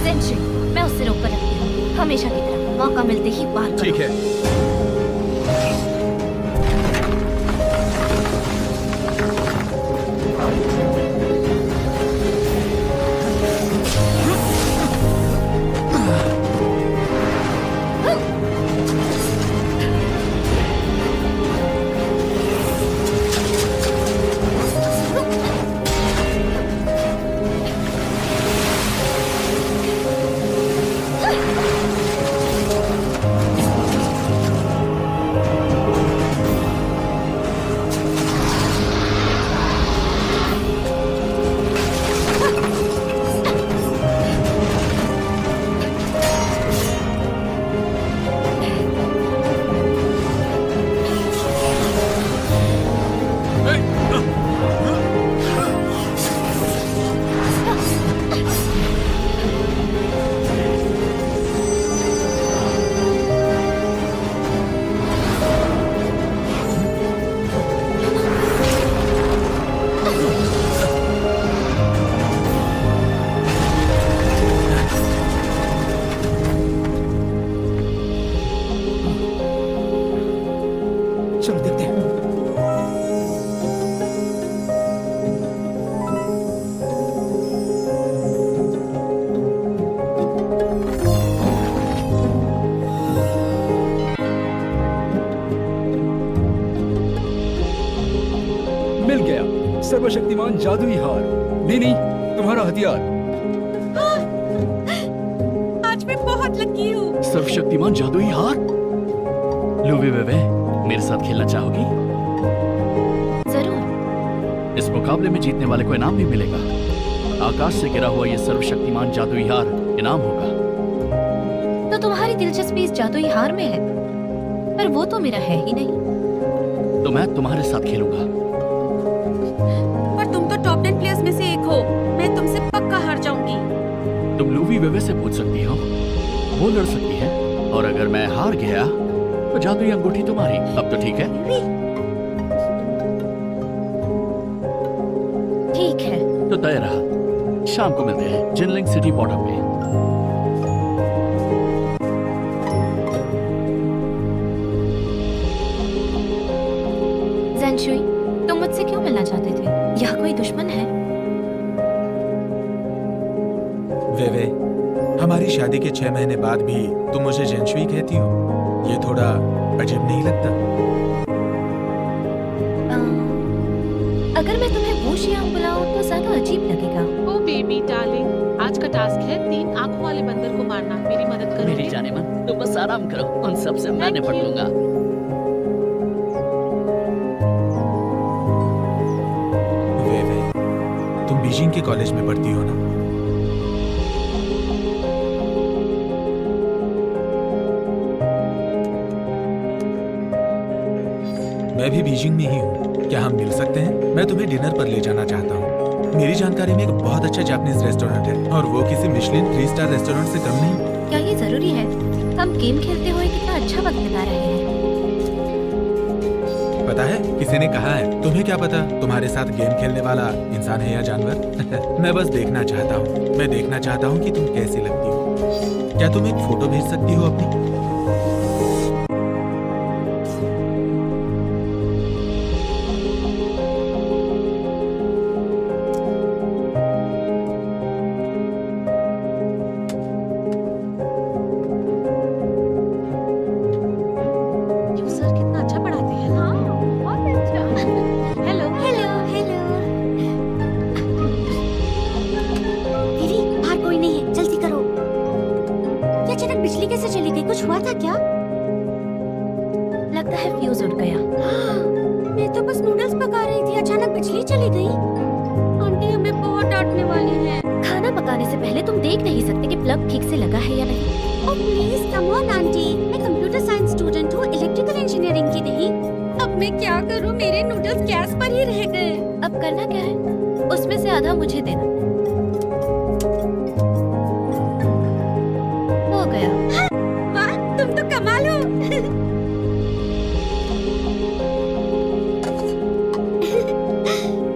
ज़ेनशुई, मैं उससे रोक कर रखती हूँ। हमेशा की तरह मौका मिलते ही पार करो। ठीक है। चलो देखते हैं। मिल गया सर्वशक्तिमान जादुई हार। नीनी, तुम्हारा हथियार। आज मैं बहुत लकी हूँ। सर्वशक्तिमान जादुई हार। लूवी वेवे, मेरे साथ खेलना चाहोगी? जरूर। इस मुकाबले में जीतने वाले को इनाम भी मिलेगा। आकाश से गिरा हुआ ये सर्वशक्तिमान जादुई हार इनाम होगा। तो तुम्हारी दिलचस्पी इस जादुई हार में है, पर वो तो मेरा है ही नहीं। तो मैं तुम्हारे साथ खेलूंगा। पर तुम तो टॉप 10 प्लेयर्स में से एक हो। मैं तुमसे पक्का हार जाऊंगी। तुम लूवी वेवे से पूछ सकती हो, वो लड़ सकती है। और अगर मैं हार गया तो जादुई अंगूठी तुम्हारी। अब तो ठीक है? ठीक है। तो तय रहा। शाम को मिलते हैं जिनलिंग सिटी बॉर्डर पे। ज़ेनशुई, तुम मुझसे क्यों मिलना चाहते थे? यह कोई दुश्मन है? वेवे, हमारी शादी के 6 महीने बाद भी तुम मुझे ज़ेनशुई कहती हो। ये थोड़ा अजीब नहीं लगता? अगर मैं तुम्हें वो शियांग बुलाऊं तो ज्यादा अजीब लगेगा। ओ बेबी डार्लिंग, आज का टास्क है 3 आंखों वाले बंदर को मारना। मेरी मदद करो। मेरी जाने मन, तुम बस आराम करो। उन सब से मैं निपट लूंगा। वेवे, तुम बीजिंग के कॉलेज में पढ़ती हो ना? मैं भी बीजिंग में ही हूँ। क्या हम मिल सकते हैं? मैं तुम्हें डिनर पर ले जाना चाहता हूँ। मेरी जानकारी में एक बहुत अच्छा जापानीज रेस्टोरेंट है और वो किसी मिशेलिन 3 स्टार रेस्टोरेंट से कम नहीं। क्या ये जरूरी है? हम गेम खेलते हुए कितना अच्छा वक्त बिता रहे हैं। पता है, किसी ने कहा है, तुम्हें क्या पता तुम्हारे साथ गेम खेलने वाला इंसान है या जानवर। मैं बस देखना चाहता हूँ। मैं देखना चाहता हूँ कि तुम कैसी लगती हो। क्या तुम एक फोटो भेज सकती हो अपनी? लगता है फ्यूज उड़ गया। मैं तो बस नूडल्स पका रही थी, अचानक बिजली चली गई। आंटी हमें बहुत डांटने वाली है। खाना पकाने से पहले तुम देख नहीं सकते कि प्लग ठीक से लगा है या नहीं? Oh please come on aunty, मैं कंप्यूटर साइंस स्टूडेंट हूँ, इलेक्ट्रिकल इंजीनियरिंग की नहीं। अब मैं क्या करूँ, मेरे नूडल्स गैस पर ही रह गए। अब करना क्या है? उसमें से आधा मुझे देना। हो गया। वाह, तुम तो कमाल हो।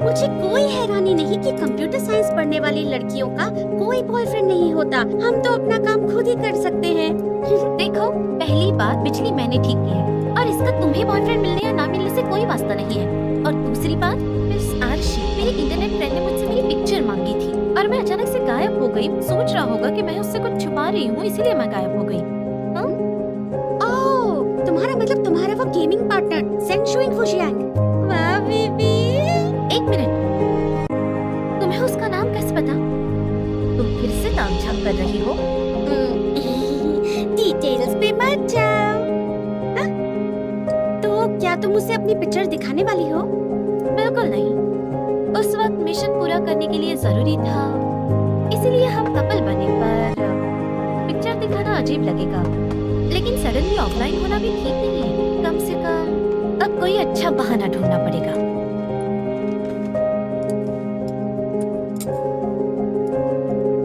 मुझे कोई हैरानी नहीं कि कंप्यूटर साइंस पढ़ने वाली लड़कियों का कोई बॉयफ्रेंड नहीं होता। हम तो अपना काम खुद ही कर सकते हैं। देखो, पहली बात बिजली मैंने ठीक की है और इसका तुम्हें बॉयफ्रेंड मिलने या ना मिलने से कोई वास्ता नहीं है। और दूसरी बात, मिस आरशी, मेरी इंटरनेट फ्रेंड ने मुझसे मेरी पिक्चर मांगी थी और मैं अचानक से गायब हो गई। सोच रहा होगा कि मैं उससे कुछ छुपा रही हूँ, इसीलिए मैं गायब हो गई। ओह, तुम्हारा मतलब तुम्हारा वो गेमिंग पार्टनर सेंग शुइंग फुशियांग। वाह बेबी। एक मिनट, तुम्हें उसका नाम कैसे पता? तुम फिर से तामझाम कर रही हो? डिटेल्स पे मत जाओ। हाँ? तो क्या तुम उसे अपनी पिक्चर दिखाने वाली हो? बिल्कुल नहीं। उस वक्त मिशन पूरा करने के लिए जरूरी था, इसीलिए हम कपल बने। पर पिक्चर दिखाना अजीब लगेगा, लेकिन सडनली ऑफलाइन होना भी ठीक नहीं है। कम से कम अब कोई अच्छा बहाना ढूंढना पड़ेगा।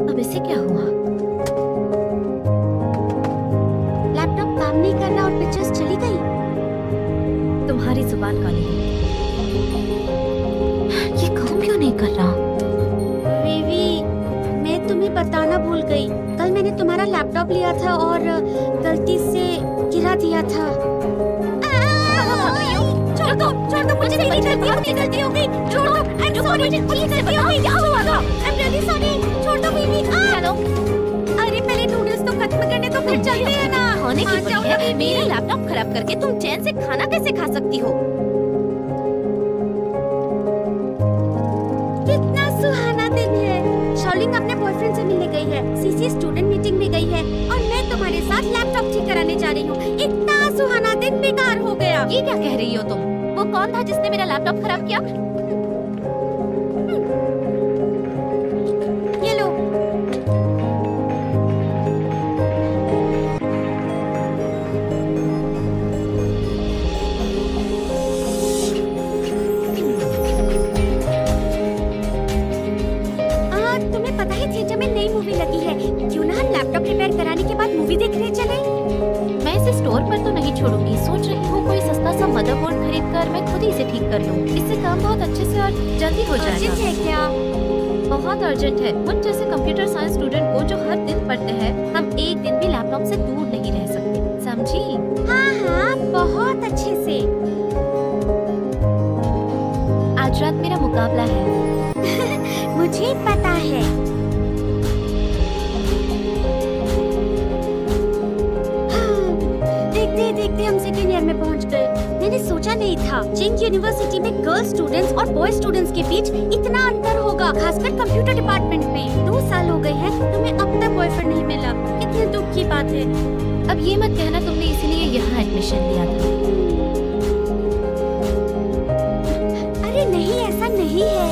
अब इसे क्या हुआ? लैपटॉप काम नहीं कर रहा और पिक्चर्स चली गई। तुम्हारी जुबान काली है। ये काम क्यों नहीं कर रहा? बेबी, मैं तुम्हें बताना भूल गई। कल मैंने तुम्हारा लैपटॉप लिया था और गलती से गिरा दिया था। छोड़ दो, मुझे मेरी गलती हो गई। छोड़ दो, I'm sorry, मुझे गलती हो गई। क्या हुआ था? I'm really sorry। छोड़ दो बेबी। चलो, अरे पहले नूडल्स तो खत्म करने तो फिर चलते हैं ना। खाने की हाँ, पड़ी जाओ है। ना बेबी। मेरा लैपटॉप खराब करके तुम चैन से खाना कैसे खा सकती हो? कितना सुहाना दिन है। शॉलिंग अपने बॉयफ्रेंड से मिलने गई है, सीसी स्टूडेंट मीटिंग में गई है और मैं तुम्हारे साथ लैपटॉप ठीक कराने जा रही हूँ। इतना सुहाना दिन बेकार हो गया। ये क्या कह रही हो तुम? वो कौन था जिसने मेरा लैपटॉप खराब किया? ये लो। तुम्हें पता है थिएटर में नई मूवी लगी है। क्यों ना हम लैपटॉप रिपेयर कराने के बाद मूवी देखने चले? मैं इसे स्टोर पर तो नहीं छोड़ूंगी। सोच रही हूँ कोई सस्ता सा मदरबोर्ड खरीद कर मैं खुद ही इसे ठीक कर लूँ। इससे काम बहुत अच्छे से और जल्दी हो जाएगा। अर्जेंट है क्या? बहुत अर्जेंट है। मुझ जैसे कंप्यूटर साइंस स्टूडेंट को जो हर दिन पढ़ते हैं, हम एक दिन भी लैपटॉप से दूर नहीं रह सकते, समझी? हाँ हाँ, बहुत अच्छे से। आज रात मेरा मुकाबला है। मुझे पता है। देखते देखते हम सेकेंड ईयर में पहुंच गए। मैंने सोचा नहीं था चिंग यूनिवर्सिटी में गर्ल्स स्टूडेंट्स और बॉय स्टूडेंट्स के बीच इतना अंतर होगा, खासकर कंप्यूटर डिपार्टमेंट में। 2 साल हो गए हैं, तुम्हें अब तक बॉयफ्रेंड नहीं मिला। कितने दुख की बात है। अब ये मत कहना तुमने इसीलिए यहाँ एडमिशन लिया था। अरे नहीं, ऐसा नहीं है।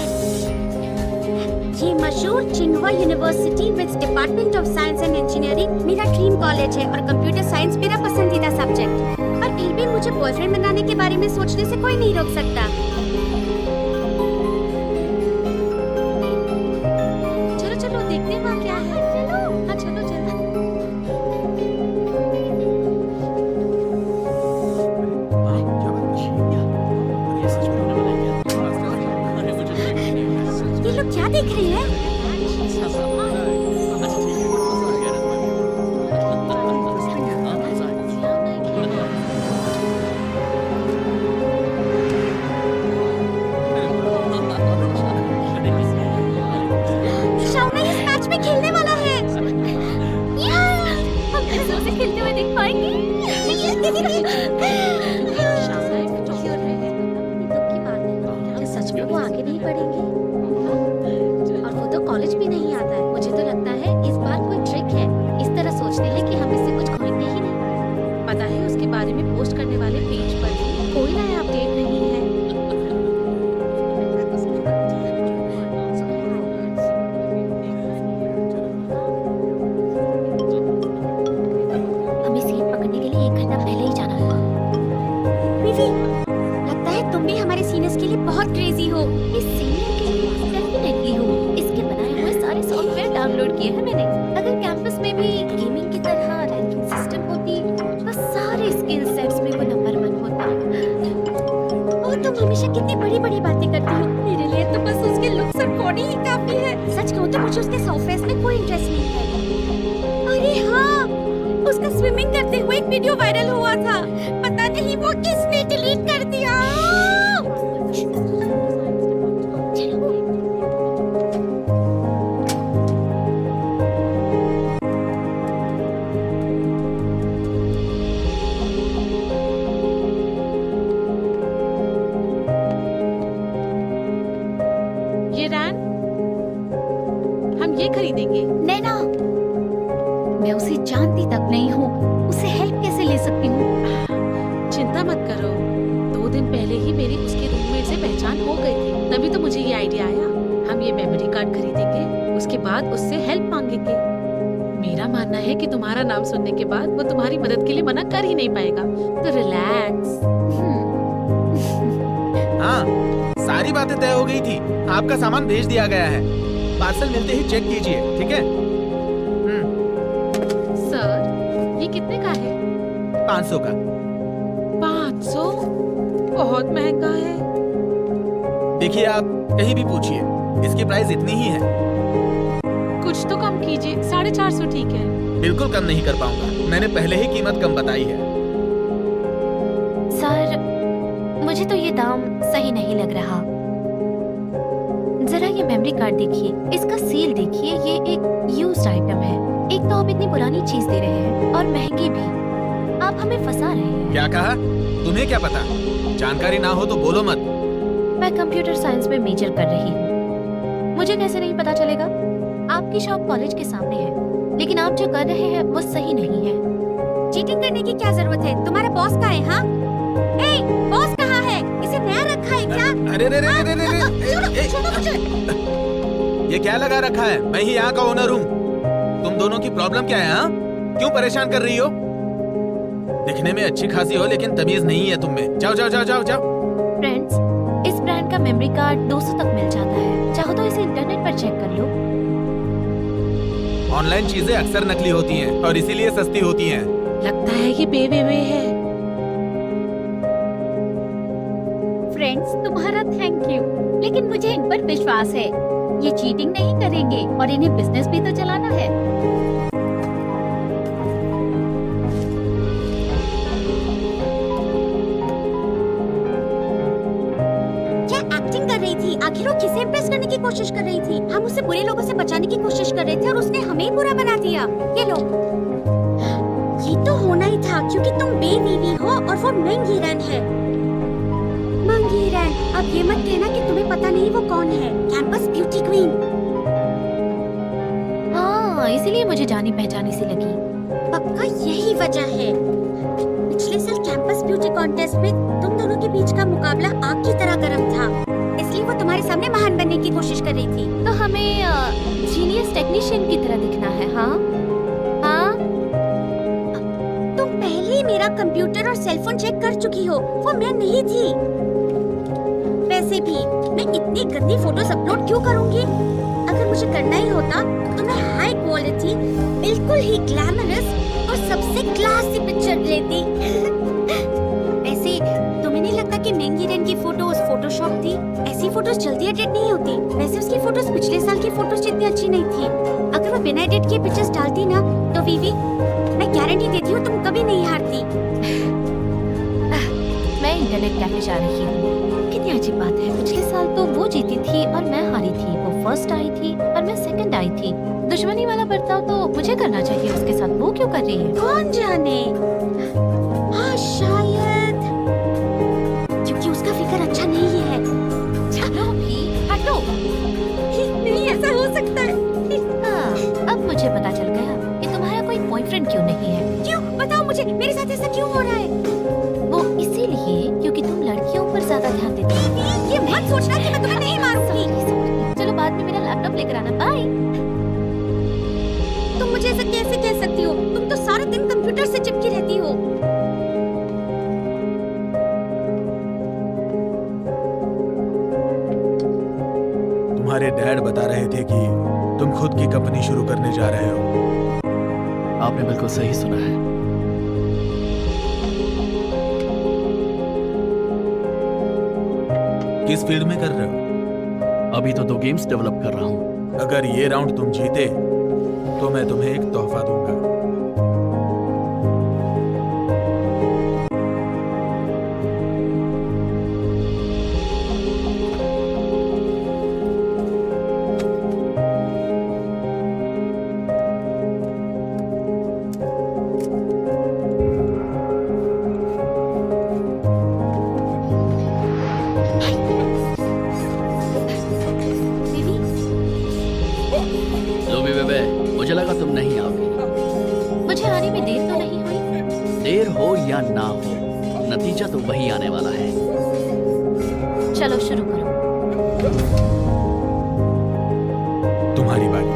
ये मशहूर चिंगवा university with department of science and engineering मेरा ड्रीम कॉलेज है और कंप्यूटर साइंस मेरा पसंदीदा सब्जेक्ट। पर फिर भी मुझे बॉयफ्रेंड बनाने के बारे में सोचने से कोई नहीं रोक सकता। चलो चलो देखते हैं वहाँ क्या है। चलो, हाँ चलो चलो। हाँ, क्या बात है? ये सच में होने वाला है क्या? अरे मुझे तो यकीन नहीं हो रहा। ये लोग क्या देख रहे हैं? अच्छा ठीक है, मजा आ गया ना तुम्हें? हाँ, मजा आ गया। शाउना इस मैच में खेलने वाला है। हम कैसे उसे खेलते हुए देख पाएंगे? शाउना एक टॉप कर रहे हैं। ये दुख की बात है। क्या सच में वो आगे नहीं बढ़ेंगे? और वो तो कॉलेज भी नहीं आता है। मुझे तो लगता है इस बार कोई ट्रिक है। इस तरह सोचते हैं कि हम इससे कुछ खोएंगे ही नहीं। पता है उसके बारे में पोस्ट करने वाले पेज पर भी कोई नया अपडेट नहीं है। हमें सीट पकड़ने के लिए 1 घंटा पहले ही जाना होगा। विवी, लगता है तुम भी हमारे सीनियर्स के लिए बहुत क्रेजी हो। इस सीनियर के लिए डेफिनेटली हूँ। इसके बनाए हुए सारे सॉफ्टवेयर डाउनलोड किए हैं मैंने। अगर कैंपस में भी गेमिंग की तरह रैंकिंग सिस्टम होती तो सारे स्किल सेट्स में वो नंबर 1 होता। ओ, तुम हमेशा कितनी बड़ी बड़ी बातें करती हो। मेरे लिए तो बस उसके लुक्स और बॉडी ही काफी है। सच कहूँ तो मुझे उसके सॉफ्टवेयर में कोई इंटरेस्ट नहीं है। चीटिंग करते हुए एक वीडियो वायरल हुआ था। पता नहीं वो किसने डिलीट कर दिया। ये रैन हम ये खरीदेंगे। नैना, मैं उसे जानती तक नहीं हूँ, उसे हेल्प कैसे ले सकती हूँ? चिंता मत करो, 2 दिन पहले ही मेरी उसके रूममेट से पहचान हो गई थी, तभी तो मुझे ये आइडिया आया। हम ये मेमोरी कार्ड खरीदेंगे, उसके बाद उससे हेल्प मांगेंगे। मेरा मानना है कि तुम्हारा नाम सुनने के बाद वो तुम्हारी मदद के लिए मना कर ही नहीं पाएगा, तो रिलैक्स। हाँ, सारी बातें तय हो गई थी। आपका सामान भेज दिया गया है। पार्सल मिलते ही चेक कीजिए, ठीक है? सर, ये कितने का है? 500 का। 500? बहुत महंगा है। देखिए, आप कहीं भी पूछिए, इसकी प्राइस इतनी ही है। कुछ तो कम कीजिए, 450 ठीक है। बिल्कुल कम नहीं कर पाऊंगा, मैंने पहले ही कीमत कम बताई है। सर, मुझे तो ये दाम सही नहीं लग रहा। जरा ये मेमोरी कार्ड देखिए, इसका सील देखिए, ये एक यूज्ड आइटम है। एक तो आप इतनी पुरानी चीज दे रहे हैं और महंगी भी। आप हमें फंसा रहे हैं। क्या कहा? तुम्हें क्या पता? जानकारी ना हो तो बोलो मत। मैं कंप्यूटर साइंस में मेजर कर रही हूँ। मुझे कैसे नहीं पता चलेगा? आपकी शॉप कॉलेज के सामने है, लेकिन आप जो कर रहे हैं वो सही नहीं है। चीटिंग करने की क्या जरूरत है? तुम्हारा बॉस कहाँ है? हाँ, ए, बॉस कहाँ है? इसे नया रखा है क्या? अरे रे रे रे रे रे, छोड़ो मुझे। ये क्या लगा रखा है? मैं ही यहाँ का ओनर हूँ। तुम दोनों की प्रॉब्लम क्या है? हाँ, क्यों परेशान कर रही हो? दिखने में अच्छी खासी हो, लेकिन तमीज नहीं है तुम में। जाओ जाओ जाओ जाओ जाओ। फ्रेंड्स, इस ब्रांड का मेमोरी कार्ड 200 तक मिल जाता है। चाहो तो इसे इंटरनेट पर चेक कर लो। ऑनलाइन चीजें अक्सर नकली होती हैं और इसीलिए सस्ती होती हैं। लगता है ये बेबे है। फ्रेंड्स, तुम्हारा थैंक यू, लेकिन मुझे इन पर विश्वास है। ये चीटिंग नहीं करेंगे और इन्हें बिजनेस भी तो चलाना है। क्या एक्टिंग कर रही थी? आखिर वो किसे इम्प्रेस करने की कोशिश कर रही थी? हम उसे बुरे लोगों से बचाने की कोशिश कर रहे थे और उसने हमें ही बुरा बना दिया। ये लो, ये तो होना ही था, क्योंकि तुम बेबीवी हो और वो मंगीरन है। मंगीरन, अब ये मत कहना कि तुम्हें पता नहीं वो कौन है। Campus beauty queen. हाँ, इसीलिए मुझे जानी पहचानी सी लगी। पक्का यही वजह है। पिछले साल कैंपस ब्यूटी कॉन्टेस्ट में तुम दोनों के बीच का मुकाबला आग की तरह गर्म था, इसलिए वो तुम्हारे सामने महान बनने की कोशिश कर रही थी। तो हमें जीनियस टेक्नीशियन की तरह दिखना है। हाँ हाँ, तुम पहले ही मेरा कंप्यूटर और सेलफोन चेक कर चुकी हो, वो मैं नहीं थी। वैसे भी मैं इतनी गंदी फोटोज अपलोड क्यों करूंगी? अगर मुझे करना ही होता तो मैं हाई क्वालिटी, बिल्कुल ही ग्लैमरस और सबसे क्लासी पिक्चर लेती। ऐसे तुम्हें नहीं लगता कि मंगीरन की फोटोज फोटोशॉप थी? ऐसी फोटोज जल्दी एडिट नहीं होती। वैसे उसकी फोटोज पिछले साल की फोटोज जितनी अच्छी नहीं थी। अगर वो बिना एडिट किए पिक्चर्स डालती ना, तो वीवी, मैं गारंटी देती हूँ तुम कभी नहीं हारती। मैं इंटरनेट कैफे जा रही हूँ। कितनी अजीब बात है, पिछले साल तो वो जीती थी और मैं हारी थी। वो फर्स्ट आई थी और मैं सेकंड आई थी। दुश्मनी वाला बर्ताव तो मुझे करना चाहिए उसके साथ, वो क्यों कर रही है? कौन जाने? हाँ, शायद क्योंकि उसका फिगर अच्छा नहीं है। चलो भी हटो। नहीं, ऐसा हो सकता है। हाँ, अब मुझे पता चल गया कि तुम्हारा कोई बॉयफ्रेंड क्यों नहीं है। क्यों? बताओ मुझे, मेरे साथ ऐसा क्यों हो रहा है? वो इसीलिए क्योंकि तुम लड़कियों पर ज्यादा ध्यान देती हो। ये मत सोचना कि मैं तुम्हें नहीं मारूंगी। चलो बाद में मेरा लैपटॉप लेकर आना। बाय। तुम मुझे ऐसा कैसे कह सकती हो? तुम तो सारा दिन कंप्यूटर से चिपकी रहती हो। तुम्हारे डैड बता रहे थे कि तुम खुद की कंपनी शुरू करने जा रहे हो। आपने बिल्कुल सही सुना है। किस फील्ड में कर रहे हो? अभी तो 2 गेम्स डेवलप कर रहा हूँ। अगर ये राउंड तुम जीते तो मैं तुम्हें एक तोहफा दूंगा। आने में देर तो नहीं हुई? देर हो या ना हो, नतीजा तो वही आने वाला है। चलो शुरू करो। तुम्हारी बारी।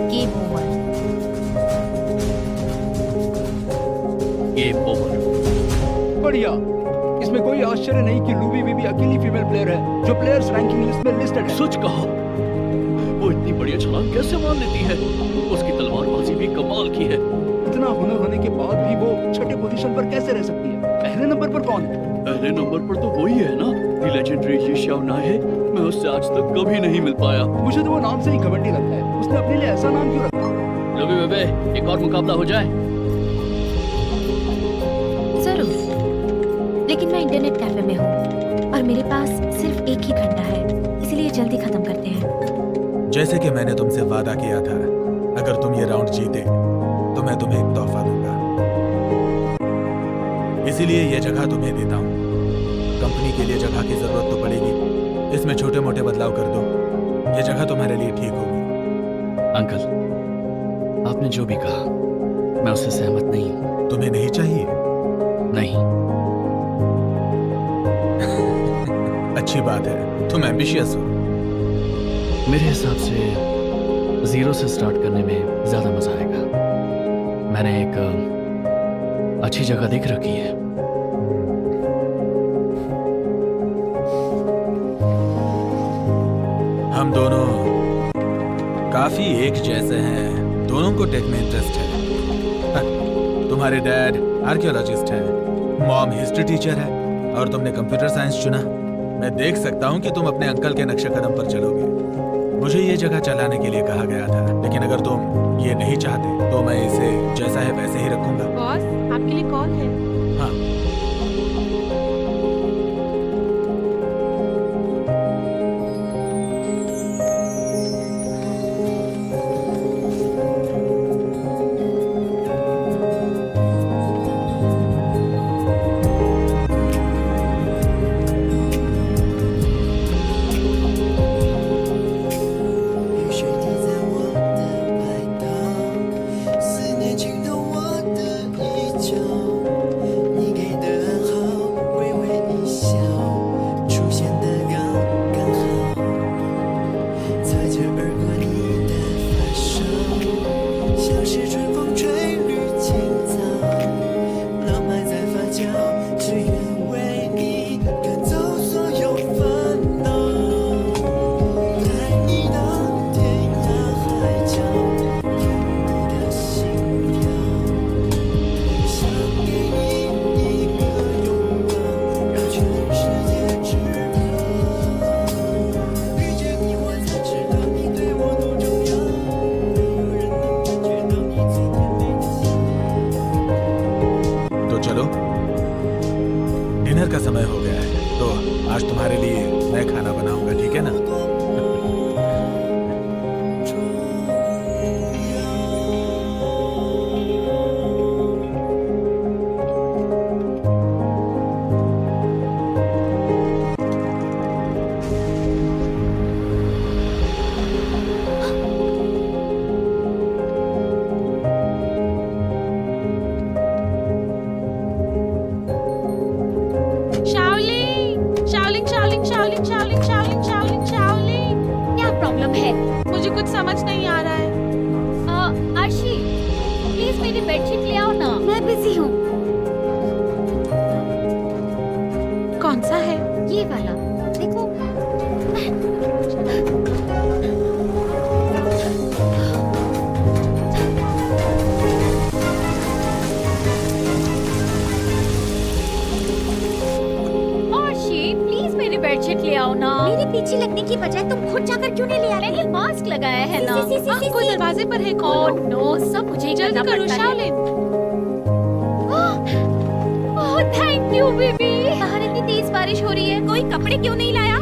Game over. Game over. बढ़िया। इसमें कोई आश्चर्य नहीं कि लूवी बीबी अकेली फीमेल प्लेयर है जो प्लेयर्स रैंकिंग लिस्ट में लिस्टेड है। सच कहा, वो इतनी बढ़िया छलांग कैसे मार लेती है? उसकी तलवारबाजी भी कमाल की है। इतना हुनर होने के बाद भी वो छठे पोजीशन पर कैसे रह सकती है? पहले नंबर पर कौन है? पहले नंबर पर तो वही है ना, द लेजेंडरी ये शाओ नाए। मैं उससे आज तक कभी नहीं मिल पाया। मुझे तो वो नाम से ही घमंडी लगता है। उसने अपने लिए ऐसा नाम क्यों रखा? लवी बेबे, एक और मुकाबला हो जाए। जरूर, लेकिन मैं इंटरनेट कैफे में हूँ और मेरे पास सिर्फ एक ही घंटा है, इसलिए जल्दी खत्म करते हैं। जैसे कि मैंने तुमसे वादा किया था, अगर तुम ये राउंड जीते तो मैं तुम्हें एक तोहफा दूंगा। इसीलिए ये जगह तुम्हें देता हूँ। कंपनी के लिए जगह की जरूरत तो पड़ेगी, इसमें छोटे मोटे बदलाव कर दो। ये जगह तुम्हारे लिए ठीक होगी। अंकल, आपने जो भी कहा, मैं उससे सहमत नहीं हूँ। तुम्हें नहीं चाहिए? नहीं। अच्छी बात है, तुम एम्बिशियस हो। मेरे हिसाब से जीरो से स्टार्ट करने में ज्यादा मजा आएगा। मैंने एक अच्छी जगह देख रखी है। हम दोनों काफी एक जैसे हैं। दोनों को टेक में इंटरेस्ट है। तुम्हारे डैड आर्कियोलॉजिस्ट हैं, मॉम हिस्ट्री टीचर है और तुमने कंप्यूटर साइंस चुना। मैं देख सकता हूँ कि तुम अपने अंकल के नक्शे कदम पर चलोगे। मुझे ये जगह चलाने के लिए कहा गया था, लेकिन अगर तुम ये नहीं चाहते तो मैं इसे जैसा है वैसे ही रखूंगा। बॉस, आपके लिए कॉल है। हाँ।雨水滴在我的白头，思念浸透我的衣角。你给的 कुछ समझ नहीं आ रहा है। आशी प्लीज मेरी बेडशीट ले आओ ना। मैं बिजी हूँ। कौन सा है? ये वाला देखो। आशी प्लीज मेरी बेडशीट ले आओ ना। मेरे पीछे लगने की बजाय तुम खुद जाकर क्यों नहीं ले आती? मैंने मास्क लगाया है ना। कोई दरवाजे पर है, ओह खोलो। नो, सब मुझे ही जल्दी करना करो पड़ता है। Shaolin. Oh thank you baby. बाहर इतनी तेज बारिश हो रही है, कोई कपड़े क्यों नहीं लाया?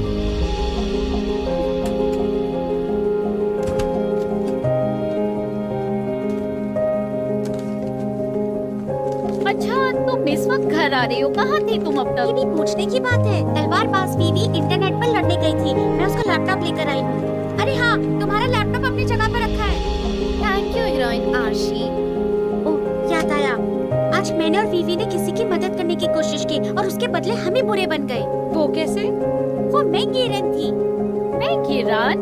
अच्छा तुम इस वक्त घर आ रही हो, कहाँ थी तुम अब ये तक? भी पूछने की बात है। तलवार पास बीवी इंटरनेट पर लड़ने गई थी, मैं उसका लैपटॉप लेकर आई हूँ। अरे हाँ, तुम्हारा लैपटॉप अपनी जगह पर रखा है। थैंक यू हीरोइन आशी। ओह याद आया, आज मैंने और वीवी ने किसी की मदद करने की कोशिश की और उसके बदले हम ही बुरे बन गए। वो कैसे? वो महंगी रन थी। मैं किरण?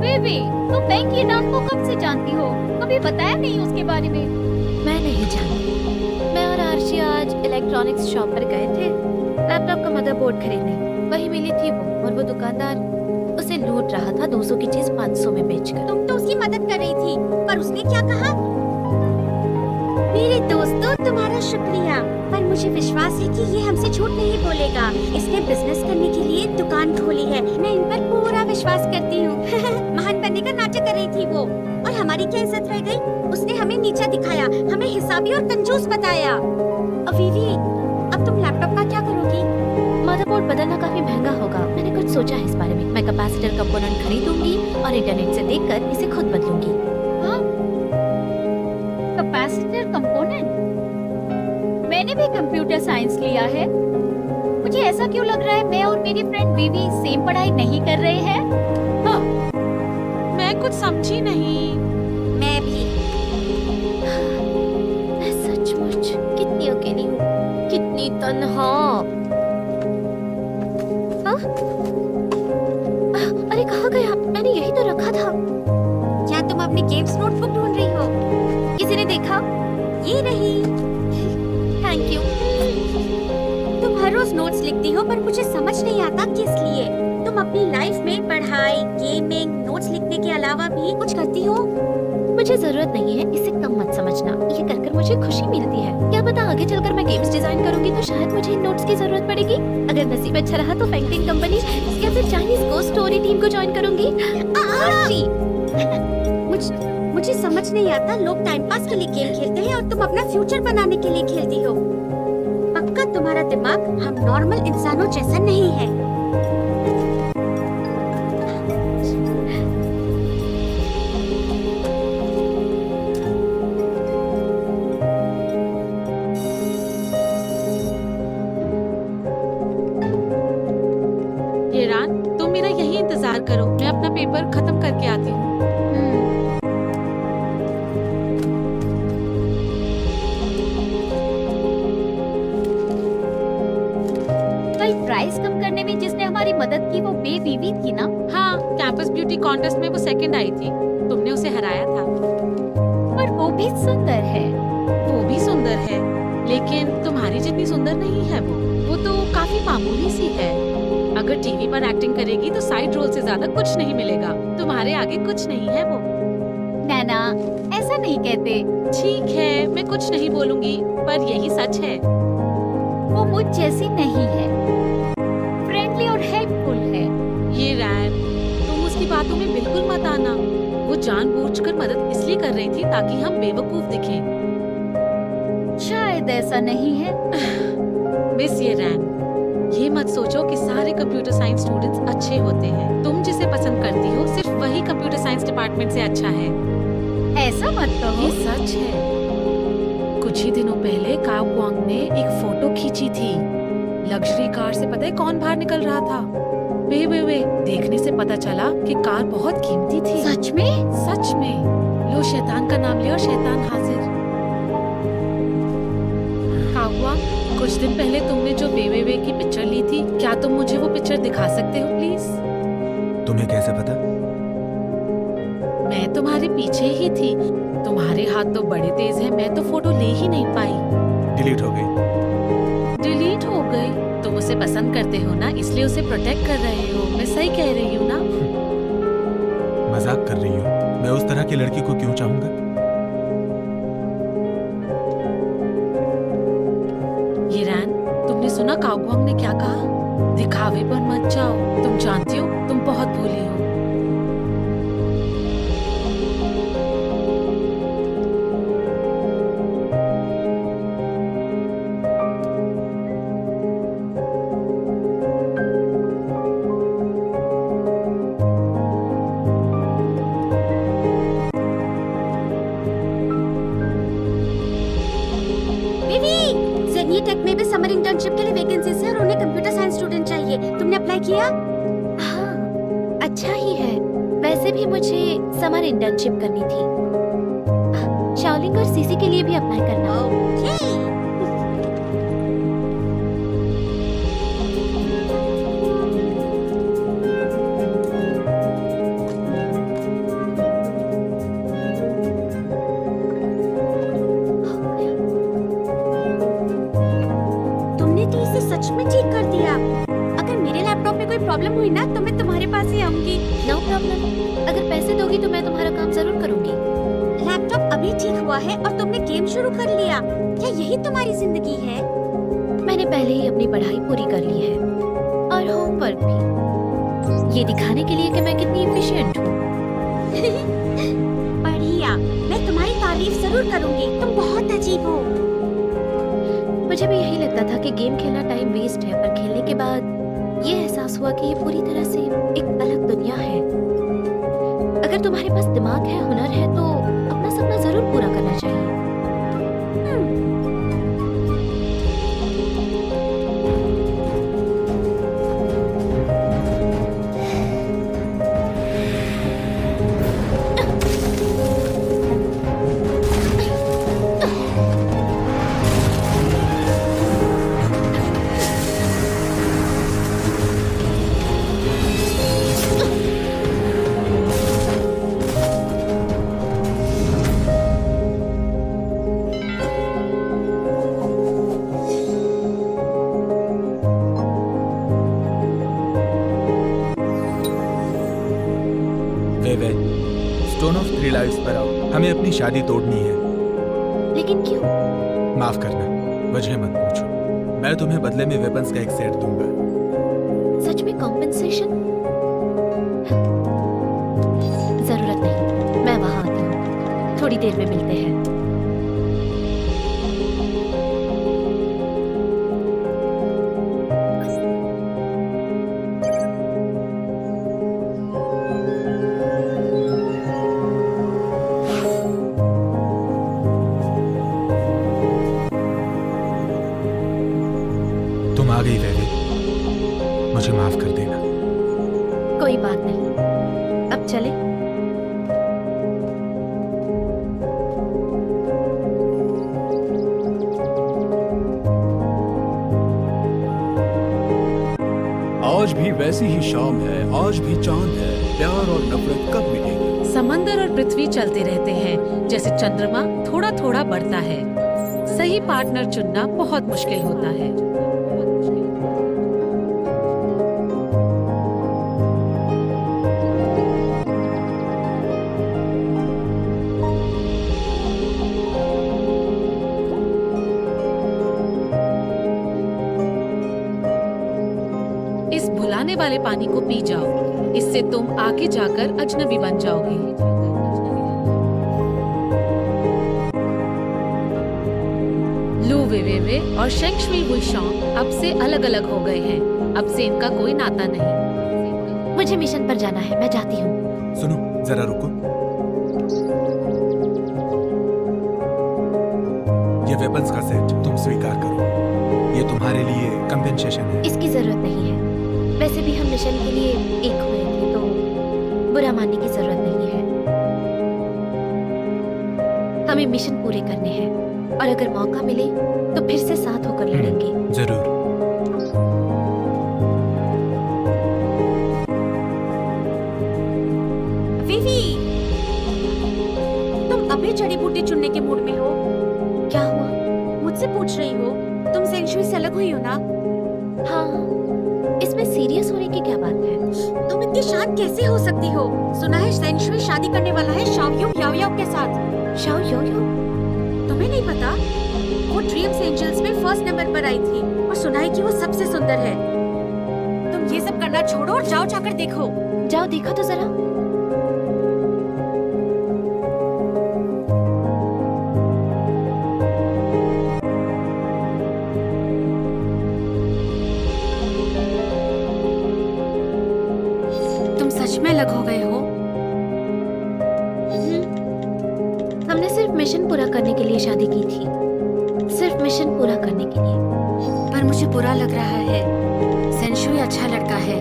बेबी तुम मैं किरण को कब से जानती हो? कभी बताया नहीं उसके बारे में। मैं नहीं जानती। मैं और आर्शी आज इलेक्ट्रॉनिक्स शॉप पर गए थे लैपटॉप का मदरबोर्ड खरीदने। वही मिली थी वो, और वो दुकानदार उसे लूट रहा था 200 की चीज 500 में बेचकर। तुम तो उसकी मदद कर रही थी, पर उसने क्या कहा? मेरे दोस्तों तुम्हारा शुक्रिया, पर मुझे विश्वास है कि ये हमसे झूठ नहीं बोलेगा। इसने बिजनेस करने के लिए दुकान खोली है, मैं इन पर पूरा विश्वास करती हूँ। महान बनने का नाटक कर रही थी वो, और हमारी क्या इज्जत रह गई? उसने हमें नीचा दिखाया, हमें हिसाबी और कंजूस बताया। वीवी, अब तुम लैपटॉप का क्या करोगी? मदरबोर्ड बदलना काफी महंगा होगा। मैंने कुछ सोचा है इस बारे में। मैं कैपेसिटर कंपोनेंट खरीदूंगी और इंटरनेट से देखकर इसे खुद बदलूंगी। हाँ? Capacitor component? मैंने भी कंप्यूटर साइंस लिया है। मुझे ऐसा क्यों लग रहा है मैं और मेरी फ्रेंड बीवी सेम पढ़ाई नहीं कर रहे हैं? मैं कुछ समझी नहीं। मैं भी। मैं सचमुच कितनी अकेली हूँ, कितनी तन्हा। अरे कहाँ गया? मैंने यही तो रखा था। क्या तुम अपनी गेम्स नोटबुक ढूंढ रही हो? किसी ने देखा? ये रही। Thank you. तुम हर रोज नोट्स लिखती हो, पर मुझे समझ नहीं आता किस लिए। तुम अपनी लाइफ में पढ़ाई, गेमिंग, नोट्स लिखने के अलावा भी कुछ करती हो? मुझे जरूरत नहीं है, इसे कम मत समझना। ये कर मुझे खुशी मिलती है। क्या पता आगे चलकर मैं गेम्स डिजाइन करूंगी तो शायद मुझे इन नोट्स की जरूरत पड़ेगी। अगर नसीब अच्छा रहा तो पेंटिंग कंपनी या फिर चाइनीज गोस्ट स्टोरी टीम को ज्वाइन करूंगी। आशी, मुझे समझ नहीं आता, लोग टाइम पास के लिए गेम खेलते हैं और तुम अपना फ्यूचर बनाने के लिए खेलती हो। पक्का तुम्हारा दिमाग हम नॉर्मल इंसानों जैसा नहीं है। तुम मेरा यही इंतजार करो, मैं अपना पेपर खत्म करके आती हूँ। कल प्राइस कम करने में जिसने हमारी मदद की वो बेबीवी थी ना? हाँ, कैंपस ब्यूटी कॉन्टेस्ट में वो सेकंड आई थी। तुमने उसे हराया था। और वो भी सुंदर है। वो भी सुंदर है, लेकिन तुम्हारी जितनी सुंदर नहीं है वो तो काफी मामूली सी है। अगर टीवी पर एक्टिंग करेगी तो साइड रोल से ज्यादा कुछ नहीं मिलेगा। तुम्हारे आगे कुछ नहीं है वो। नैना, ऐसा नहीं कहते। ठीक है, मैं कुछ नहीं बोलूंगी, पर यही सच है। वो मुझ जैसी नहीं है, फ्रेंडली और हेल्पफुल है। ये रैन, तुम उसकी बातों में बिल्कुल मत आना। वो जानबूझकर मदद इसलिए कर रही थी ताकि हम बेवकूफ दिखें। शायद ऐसा नहीं है। मिस ये रैन, ये मत सोचो कि सारे कंप्यूटर साइंस स्टूडेंट्स अच्छे होते हैं। तुम जिसे पसंद करती हो सिर्फ वही कंप्यूटर साइंस डिपार्टमेंट से अच्छा है। ऐसा मत कहो। ये सच है। कुछ ही दिनों पहले काओ क्वांग ने एक फोटो खींची थी। लग्जरी कार से पता है कौन बाहर निकल रहा था? वे देखने से पता चला कि कार बहुत कीमती थी। सच में? सच में। लो शैतान का नाम ले और शैतान हाजिर। काओ क्वांग, कुछ दिन पहले तुमने जो वे की पिक्चर ली थी, क्या तुम मुझे वो पिक्चर दिखा सकते हो प्लीज? तुम्हें कैसे पता? मैं तुम्हारे पीछे ही थी। तुम्हारे हाथ तो बड़े तेज हैं, मैं तो फोटो ले ही नहीं पाई। डिलीट हो गई। डिलीट हो गई? तुम उसे पसंद करते हो ना, इसलिए उसे प्रोटेक्ट कर रहे हो। मैं सही कह रही हूँ ना? मजाक कर रही हो? मैं उस तरह की लड़की को क्यों चाहूंगा? येरैन, तुमने सुना काओगुआंग ने क्या कहा? दिखावे पर मत जाओ। तुम जानती हो तुम बहुत भोली हो। विवी, ज़ेनिया टेक में भी समर इंटर्नशिप के लिए वैकेंसीज है और उन्हें कंप्यूटर साइंस स्टूडेंट चाहिए। तुमने अप्लाई किया? हाँ, अच्छा ही है। वैसे भी मुझे समर इंटर्नशिप करनी थी। शाओलिंग और सीसी के लिए भी अप्लाई करना। तुमने तो इसे सच में ठीक कर दिया। अगर मेरे लैपटॉप में कोई प्रॉब्लम हुई ना तो मैं तुम्हारे पास ही आऊंगी। No problem. अगर पैसे दोगी तो मैं तुम्हारा काम जरूर करूंगी। लैपटॉप अभी ठीक हुआ है और तुमने गेम शुरू कर लिया। क्या यही तुम्हारी जिंदगी है? मैंने पहले ही अपनी पढ़ाई पूरी कर ली है और होमवर्क भी, ये दिखाने के लिए कि मैं कितनी एफिशिएंट हूँ। बढ़िया, मैं तुम्हारी तारीफ जरूर करूंगी। तुम बहुत अजीब हो। मुझे भी यही लगता था कि गेम खेलना टाइम वेस्ट है, पर खेलने के बाद ये एहसास हुआ कि ये पूरी तरह से एक अलग दुनिया है। अगर तुम्हारे पास दिमाग है, हुनर है, तो अपना सपना जरूर पूरा करना चाहिए। वे स्टोन ऑफ 3 लाइव्स पर आओ। हमें अपनी शादी तोड़नी है। लेकिन क्यों? माफ करना, वजह मत पूछो। मैं तुम्हें बदले में वेपन्स का एक सेट दूंगा। सच में कॉम्पेंसेशन? जरूरत नहीं, मैं वहां आती हूँ। थोड़ी देर में मिलते हैं। तुम आ गई वेवे, मुझे माफ कर देना। कोई बात नहीं, अब चले। आज भी वैसी ही शाम है, आज भी चांद है। प्यार और नफरत कब मिटेगी? समंदर और पृथ्वी चलते रहते हैं, जैसे चंद्रमा थोड़ा थोड़ा बढ़ता है। सही पार्टनर चुनना बहुत मुश्किल होता है। इस भुलाने वाले पानी को पी जाओ, इससे तुम आगे जाकर अजनबी बन जाओगे। लू वेवे और शेंग शुई वुशॉन्ग अब से अलग अलग हो गए हैं। अब से इनका कोई नाता नहीं। मुझे मिशन पर जाना है, मैं जाती हूँ। सुनो, जरा रुको। ये वेपन्स का सेट तुम स्वीकार करो। ये तुम्हारे लिए कंपेंसेशन है। इसकी जरूरत नहीं है। वैसे भी हम मिशन के लिए एक हुए थे, तो बुरा मानने की जरूरत नहीं है। हमें मिशन पूरे करने हैं और अगर मौका मिले तो फिर से साथ होकर लड़ेंगे। जरूर। विवी, जड़ी बूटी चुनने के मूड में हो? क्या हुआ? मुझसे पूछ रही हो? तुम सेंशुई से अलग हुई हो ना? हाँ, इसमें सीरियस होने की क्या बात है? तुम इतनी शांत कैसे हो सकती हो? सुना है सेंशुई शादी करने वाला है शाओयू याओयाओ के साथ। शाओ यो यो? तुम्हें नहीं पता? वो ड्रीम्स एंजल्स में फर्स्ट नंबर पर आई थी और सुना है कि वो सबसे सुंदर है। तुम ये सब करना छोड़ो और जाओ जाकर देखो। जाओ देखो तो जरा। तुम सच में अलग हो गए हो? हमने सिर्फ मिशन पूरा करने के लिए शादी की थी, सिर्फ मिशन पूरा करने के लिए। पर मुझे बुरा लग रहा है। सेंशुई अच्छा लड़का है,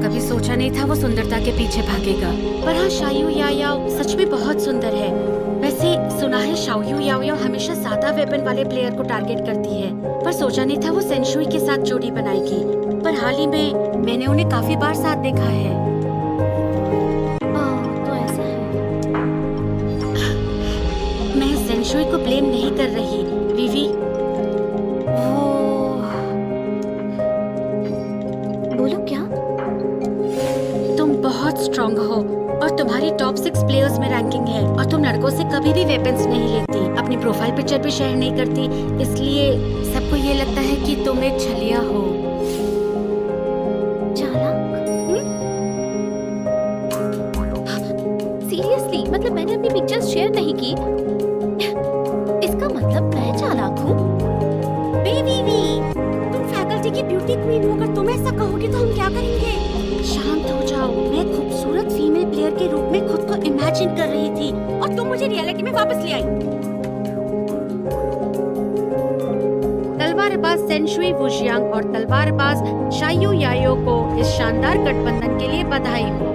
कभी सोचा नहीं था वो सुंदरता के पीछे भागेगा। पर हाँ, शाओयू याओयाओ सच में बहुत सुंदर है। वैसे सुना है शाओयू याओयाओ हमेशा ज्यादा वेपन वाले प्लेयर को टारगेट करती है, पर सोचा नहीं था वो सेंशुई के साथ जोड़ी बनाएगी। पर हाल ही में मैंने उन्हें काफी बार साथ देखा है। तो ऐसा है। मैं सेंशुई को ब्लेम नहीं कर रही विवी। बोलो क्या? तुम बहुत स्ट्रांग हो और तुम्हारी टॉप 6 प्लेयर्स में रैंकिंग है, और तुम लड़कों से कभी भी वेपन्स नहीं लेती, अपनी प्रोफाइल पिक्चर भी शेयर नहीं करती, इसलिए सबको ये लगता है कि तुम एक छलिया हो। सीरियसली, मतलब मैंने अपनी पिक्चर्स शेयर नहीं की? इसका मतलब मैं चालाक हूँ? तुम फैकल्टी की ब्यूटी क्वीन हो, अगर तुम ऐसा कहोगे तो हम क्या करेंगे? शांत हो जाओ। मैं खूबसूरत फीमेल प्लेयर के रूप में खुद को इमेजिन कर रही थी और तुम मुझे रियलिटी में वापस ले आई। तलवारबाज सेंशुई वुशियांग और तलवारबाज शाओयू याओयाओ को इस शानदार गठबंधन के लिए बधाई हो।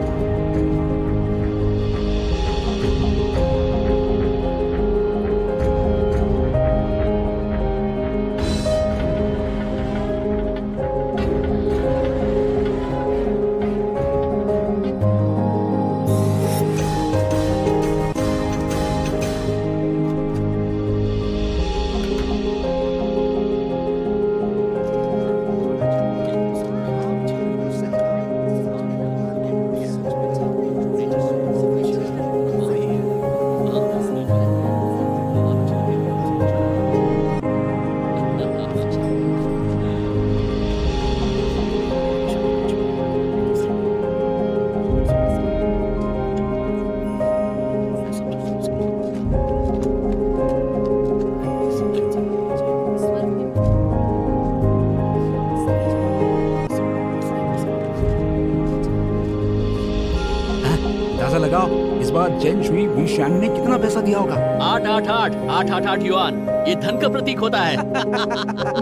अंदाजा लगाओ इस बार जेन शुई वीशांग ने कितना पैसा दिया होगा? 888 युआन, ये धन का प्रतीक होता है।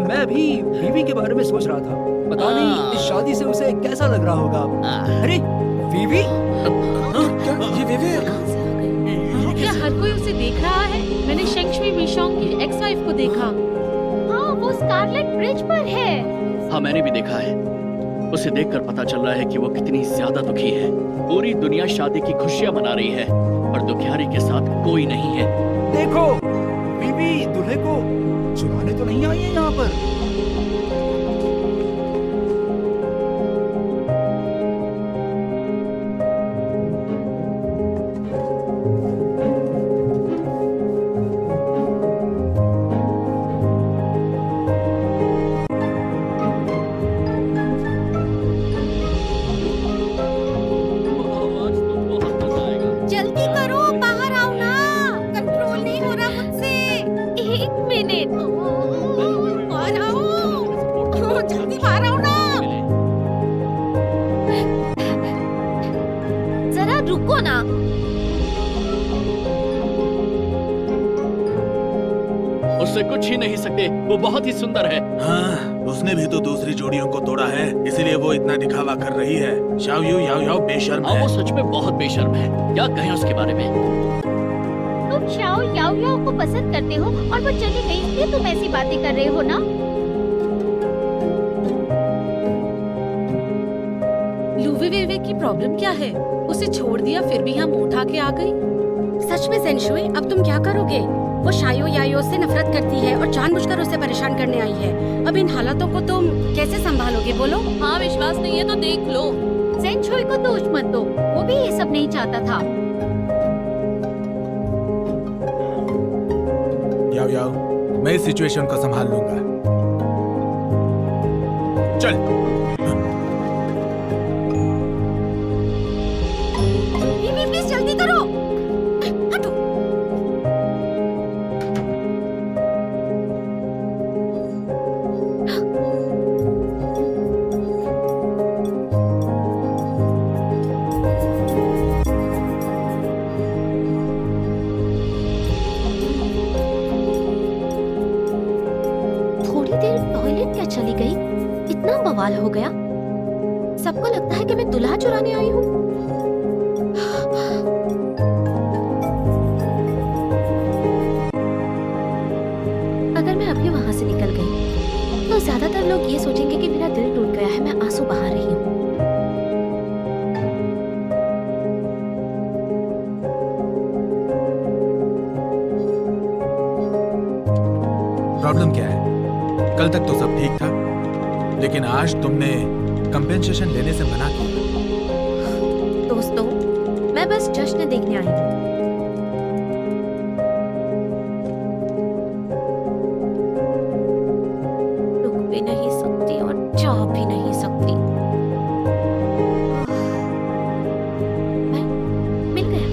मैं भी बीवी के बारे में सोच रहा था, पता नहीं इस शादी से उसे कैसा लग रहा होगा। अरे बीवी, ये बीवी क्या हर कोई उसे देख रहा है? मैंने शेंगशुई वीशांग की एक्स वाइफ को देखा। हाँ, वो स्कारलेट ब्रिज पर है। हाँ, मैंने भी देखा है। उसे देखकर पता चल रहा है कि वो कितनी ज्यादा दुखी है। पूरी दुनिया शादी की खुशियां मना रही है और दुखियारी के साथ कोई नहीं है। देखो, बीवी दूल्हे को चुराने तो नहीं आई है यहाँ पर। जल्दी करो, बाहर आओ ना, कंट्रोल नहीं हो रहा मुझसे। 1 मिनट। बाहर आओ, जल्दी बाहर आओ ना। जरा रुको ना। उससे कुछ ही नहीं सकते, वो बहुत ही सुंदर है। हाँ, उसने भी तो दूसरी जोड़ियों को तोड़ा है, इसीलिए वो इतना दिखावा कर रही है। शाओयू याओयाओ बेशर्म हाँ, है। वो सच में बहुत बेशर्म है। क्या कहें उसके बारे में? तुम शाओ याओयाओ को पसंद करते हो और वो चली गई इसलिए तुम ऐसी बातें कर रहे हो ना? लूवी वेवे की प्रॉब्लम क्या है? उसे छोड़ दिया फिर भी यहाँ मुंह उठा के आ गई। सच में सेंशुई, अब तुम क्या करोगे? वो शायो यायो से नफरत करती है और जानबूझकर उसे परेशान करने आई है। अब इन हालातों को तुम कैसे संभालोगे बोलो? हाँ, विश्वास नहीं है तो देख लो। सेंचुई को दोष मत दो, वो भी ये सब नहीं चाहता था। याओ याओ, मैं इस सिचुएशन को संभाल लूंगा। चल। प्लीज जल्दी करो। हटो। थोड़ी देर टॉयलेट क्या चली गई, इतना बवाल हो गया। सबको लगता है कि मैं दुल्हा चुराने आई हूँ। अगर मैं अभी वहां से निकल गई तो ज्यादातर लोग ये सोचेंगे कि मेरा दिल टूट गया है, मैं आंसू बहा रही हूँ। प्रॉब्लम क्या है? कल तक तो सब ठीक था, लेकिन आज तुमने कंपेंसेशन लेने से मना किया। दोस्तों, मैं बस जश्न देखने आई हूँ। रुक भी नहीं सकती और जा भी नहीं सकती। मैं मिल गया।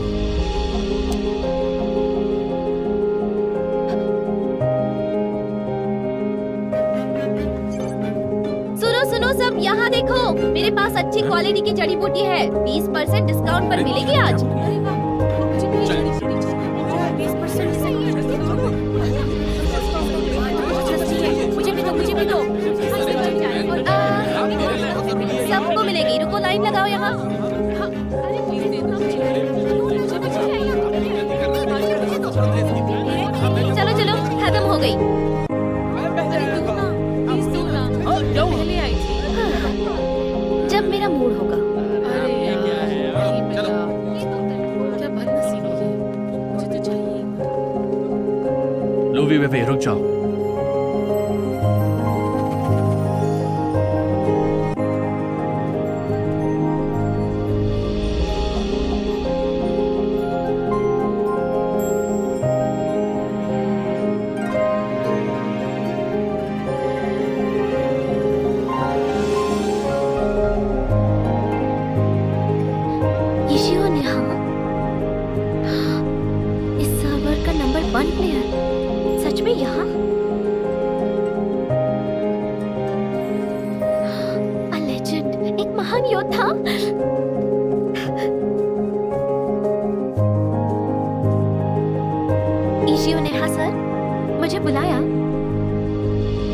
सुनो सुनो सब, यहाँ देखो, मेरे पास अच्छी क्वालिटी की जड़ी बूटी है। 20% डिस्काउंट पर मिलेगी आज। मुझे भी दो। सबको मिलेगी, रुको लाइन लगाओ यहाँ। चलो चलो, खत्म हो गई। पहले आई थी। जब मेरा मूड होगा। अरे यार, क्या बदनसीबी है। मुझे तो चाहिए। लूवी वे रुक जाओ। इशियो नेहा, इस सर्वर का नंबर 1 प्लेयर सच में यहाँ? A legend, एक महान योद्धा। इशियो नेहा सर, मुझे बुलाया।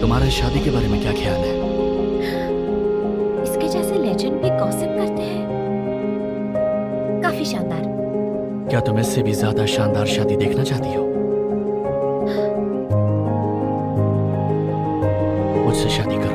तुम्हारे शादी के बारे में क्या ख्याल है? इसके जैसे लेजेंड भी गॉसिप करते हैं। काफी शानदार। क्या तुम इससे भी ज्यादा शानदार शादी देखना चाहती हो? मुझसे शादी करो।